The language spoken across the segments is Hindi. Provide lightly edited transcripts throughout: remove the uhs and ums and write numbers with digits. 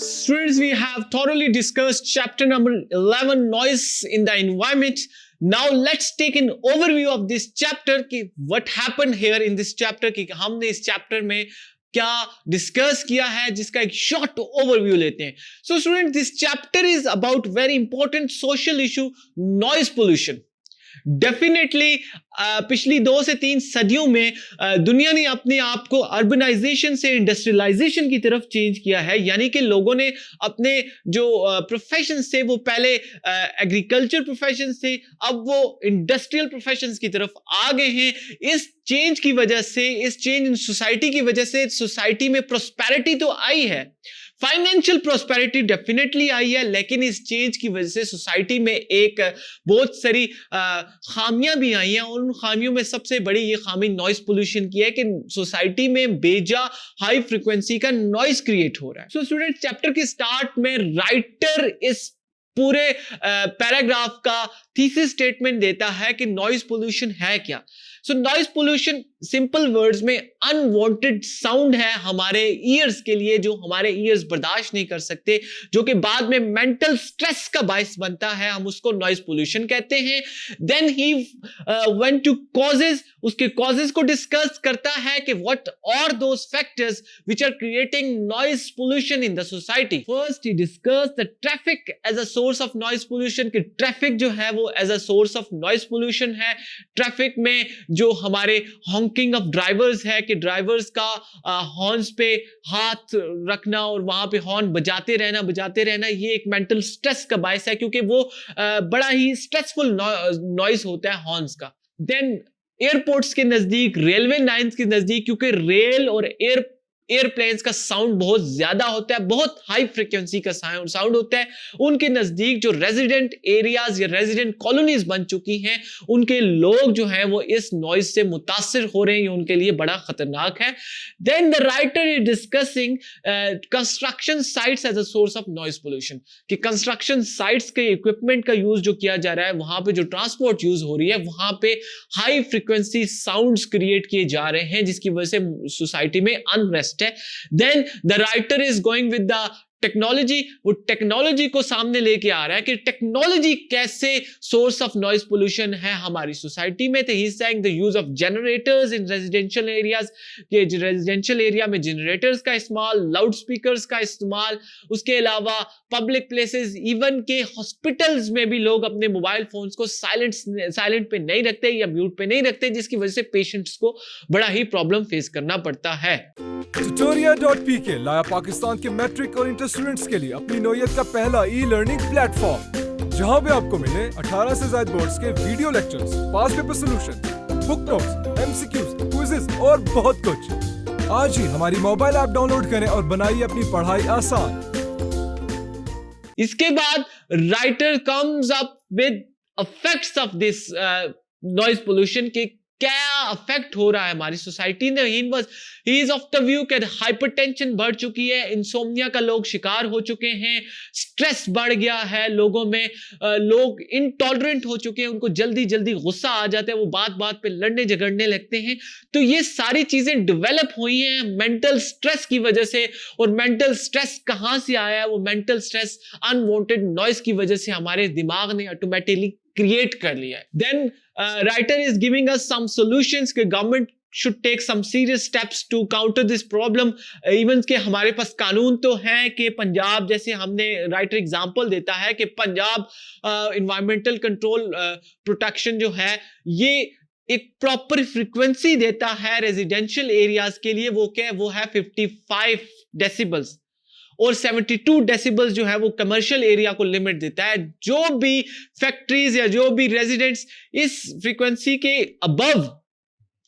Students, we have thoroughly discussed chapter number 11, noise in the environment. Now let's take an overview of this chapter कि what happened here in this chapter कि हमने इस chapter में क्या डिस्कस किया है, जिसका एक शॉर्ट ओवरव्यू लेते हैं. So student, this chapter is about very important social issue, noise pollution. Definitely पिछली 2 से 3 सदियों में दुनिया ने अपने आप को अर्बनाइजेशन से इंडस्ट्रियलाइजेशन की तरफ चेंज किया है. यानी कि लोगों ने अपने जो प्रोफेशन थे वो पहले एग्रीकल्चर प्रोफेशन थे, अब वो इंडस्ट्रियल प्रोफेशंस की तरफ आ गए हैं. इस चेंज की वजह से, इस चेंज इन सोसाइटी की वजह से सोसाइटी में प्रोस्पेरिटी तो आई है, फाइनेंशियल प्रोस्पेरिटी डेफिनेटली आई है, लेकिन इस चेंज की वजह से सोसाइटी में एक बहुत सारी खामियां भी आई हैं. उन खामियों में सबसे बड़ी ये खामी नॉइस पोल्यूशन की है कि सोसाइटी में बेजा हाई फ्रीक्वेंसी का नॉइस क्रिएट हो रहा है. सो स्टूडेंट, चैप्टर के स्टार्ट में राइटर इस पूरे पैराग्राफ का थीसिस स्टेटमेंट देता है कि नॉइस पोल्यूशन है क्या. सो नॉइस पोल्यूशन सिंपल वर्ड्स में अनवांटेड साउंड है हमारे ईयर्स के लिए, जो हमारे ईयर्स बर्दाश्त नहीं कर सकते, जो कि बाद में मेंटल स्ट्रेस का बायस बनता है. हम उसको नॉइस पोल्यूशन कहते हैं. Then he went to causes, उसके कॉजेस को डिस्कस करता है कि what are those factors which are creating noise pollution in the society. First he discuss the traffic as a source of noise pollution, कि ट्रैफिक जो है वो as a source of noise pollution है. ट्रैफिक में जो हमारे हॉकिंग ऑफ ड्राइवर्स है कि ड्राइवर्स का हॉर्न्स पे हाथ रखना और वहां पे हॉर्न बजाते रहना, ये एक मेंटल स्ट्रेस का बायस है, क्योंकि वो बड़ा ही स्ट्रेसफुल नॉइस होता है हॉर्न्स का. देन एयरपोर्ट्स के नजदीक, रेलवे लाइंस के नजदीक, क्योंकि रेल और एयरप्लेन्स का साउंड बहुत ज्यादा होता है, बहुत हाई फ्रीक्वेंसी का साउंड होता है. उनके नजदीक जो रेजिडेंट एरियाज या रेजिडेंट कॉलोनीज बन चुकी हैं, उनके लोग जो हैं वो इस नॉइज से मुतासिर हो रहे हैं, ये उनके लिए बड़ा खतरनाक है. Then the writer is discussing construction sites as a source of noise pollution, कि कंस्ट्रक्शन साइट्स के इक्विपमेंट का यूज जो किया जा रहा है, वहां पे जो ट्रांसपोर्ट यूज हो रही है, वहां पे हाई फ्रीक्वेंसी साउंड्स क्रिएट किए जा रहे हैं, जिसकी वजह से सोसाइटी में unrest. Then the writer is going with the technology. वो टेक्नोलॉजी को सामने लेके आ रहा है कि टेक्नोलॉजी कैसे सोर्स ऑफ नॉइज पोल्यूशन है हमारी सोसाइटी में. तो he is saying the use of generators in residential areas, कि रेजिडेंशियल एरिया में जनरेटर्स का इस्तेमाल, लाउड स्पीकर्स का इस्तेमाल, उसके अलावा पब्लिक प्लेसेस, इवन के हॉस्पिटल्स में भी लोग अपने मोबाइल फोन्स को साइलेंट पे नहीं रखते या म्यूट पे नहीं रखते, जिसकी वजह से पेशेंट्स को बड़ा ही प्रॉब्लम फेस करना पड़ता है. Tutoria.pk लाया पाकिस्तान के मैट्रिक और इंटर स्टूडेंट्स के लिए अपनी नौयत का पहला ई-लर्निंग प्लेटफॉर्म, जहां पे आपको मिले 18 से ज्यादा बोर्ड्स के video lectures, past paper solution, book notes, MCQs, quizzes और बहुत कुछ. आज ही हमारी मोबाइल ऐप डाउनलोड करें और बनाइए अपनी पढ़ाई आसान. इसके बाद writer comes up with effects of this noise pollution, के क्या अफेक्ट हो रहा है हमारी सोसाइटी में. He is of the view कि हाइपरटेंशन बढ़ चुकी है, इंसोम्निया का लोग शिकार हो चुके हैं, स्ट्रेस बढ़ गया है लोगों में, लोग इनटॉलरेंट हो चुके हैं, उनको जल्दी जल्दी गुस्सा आ जाता है, वो बात बात पे लड़ने झगड़ने लगते हैं. तो ये सारी चीजें डेवलप हुई हैं मेंटल स्ट्रेस की वजह से. और मेंटल स्ट्रेस कहां से आया है? वो मेंटल स्ट्रेस अनवांटेड नॉइस की वजह से हमारे दिमाग ने ऑटोमेटिकली क्रिएट कर लिया है. Then writer is giving us some solutions कि government should take some serious steps to counter this problem. Even के हमारे पास कानून तो हैं कि पंजाब, जैसे हमने राइटर एग्जांपल देता है कि पंजाब इन्वायरमेंटल कंट्रोल प्रोटेक्शन जो है, ये एक प्रॉपर फ्रीक्वेंसी देता है रेजिडेंशियल एरियाज के लिए. वो क्या है? वो है 55 डेसिबल्स, और 72 डेसिबल्स जो है वो कमर्शियल एरिया को लिमिट देता है. जो भी फैक्ट्रीज या जो भी रेजिडेंट्स इस फ्रीक्वेंसी के अबव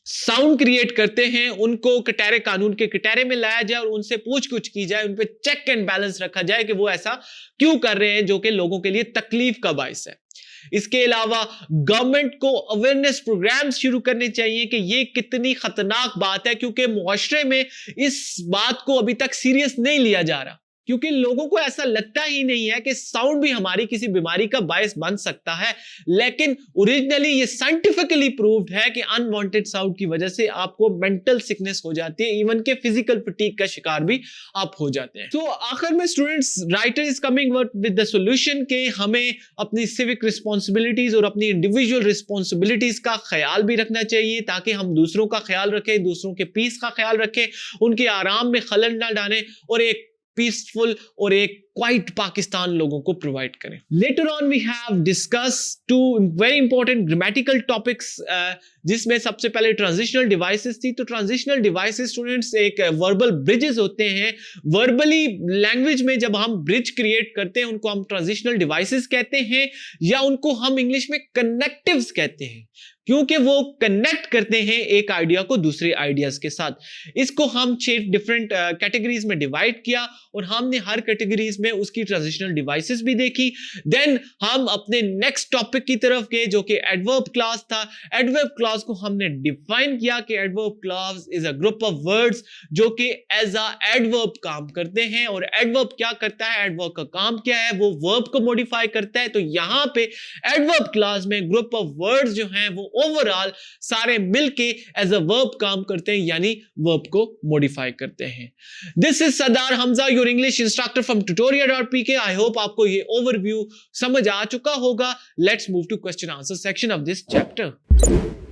साउंड क्रिएट करते हैं, उनको कटहरे कानून के कटहरे में लाया जाए और उनसे पूछ-कुछ की जाए, उन पे चेक एंड बैलेंस रखा जाए कि वो ऐसा क्यों कर रहे हैं, जो कि लोगों के लिए तकलीफ का बायस है. इसके अलावा गवर्नमेंट को अवेयरनेस प्रोग्राम्स शुरू करने चाहिए कि ये कितनी खतरनाक बात है, क्योंकि मुआशरे में इस बात को अभी तक सीरियस नहीं लिया जा रहा. क्योंकि लोगों को ऐसा लगता ही नहीं है कि साउंड भी हमारी किसी बीमारी का बायस बन सकता है, लेकिन ओरिजिनली ये साइंटिफिकली प्रूव्ड है कि अनवांटेड साउंड की वजह से आपको मेंटल सिकनेस हो जाती है, इवन के फिजिकल फटीग का शिकार भी आप हो जाते हैं। तो आखिर में students, writer is coming with the solution के हमें अपनी सिविक रिस्पॉन्सिबिलिटीज और अपनी इंडिविजुअल रिस्पॉन्सिबिलिटीज का ख्याल भी रखना चाहिए, ताकि हम दूसरों का ख्याल रखें, दूसरों के पीस का ख्याल रखें, उनके आराम में खलल ना डालें और एक पीसफुल और एक क्वाइट पाकिस्तान लोगों को प्रोवाइड करें। Later on we have discuss two very important grammatical topics, जिसमें सबसे पहले ट्रांजिशनल डिवाइसेस थी। तो ट्रांजिशनल डिवाइसेस स्टूडेंट्स एक वर्बल ब्रिजेस होते हैं। वर्बली लैंग्वेज में जब हम ब्रिज क्रिएट करते हैं उनको हम ट्रांजिशनल डिवाइसेस कहते हैं, या उनको हम इंग्लिश में कनेक्टिव्स कहते हैं, क्योंकि वो कनेक्ट करते हैं एक आइडिया को दूसरे आइडियाज के साथ। इसको हम 6 डिफरेंट कैटेगरीज में डिवाइड किया और हमने हर कैटेगरीज में उसकी ट्रांजिशनल डिवाइसेस भी देखी। देन हम अपने नेक्स्ट टॉपिक की तरफ गए जो कि एडवर्ब क्लॉज था। एडवर्ब क्लॉज को हमने डिफाइन किया कि adverb clause is a group of words जो कि एज अ एडवर्ब काम करते हैं। और एडवर्ब क्या करता है, एडवर्ब का काम क्या है, वो वर्ब को मॉडिफाई करता है। तो यहां पे एडवर्ब क्लॉज में ग्रुप ऑफ वर्ड्स जो हैं वो ओवरऑल सारे मिलके एज अ वर्ब काम करते हैं, यानी वर्ब को मॉडिफाई करते हैं। This is Sardar Hamza, your English instructor from tutorial.pk। I hope आपको ये ओवरव्यू समझ आ चुका होगा। Let's move to question answer section of this chapter.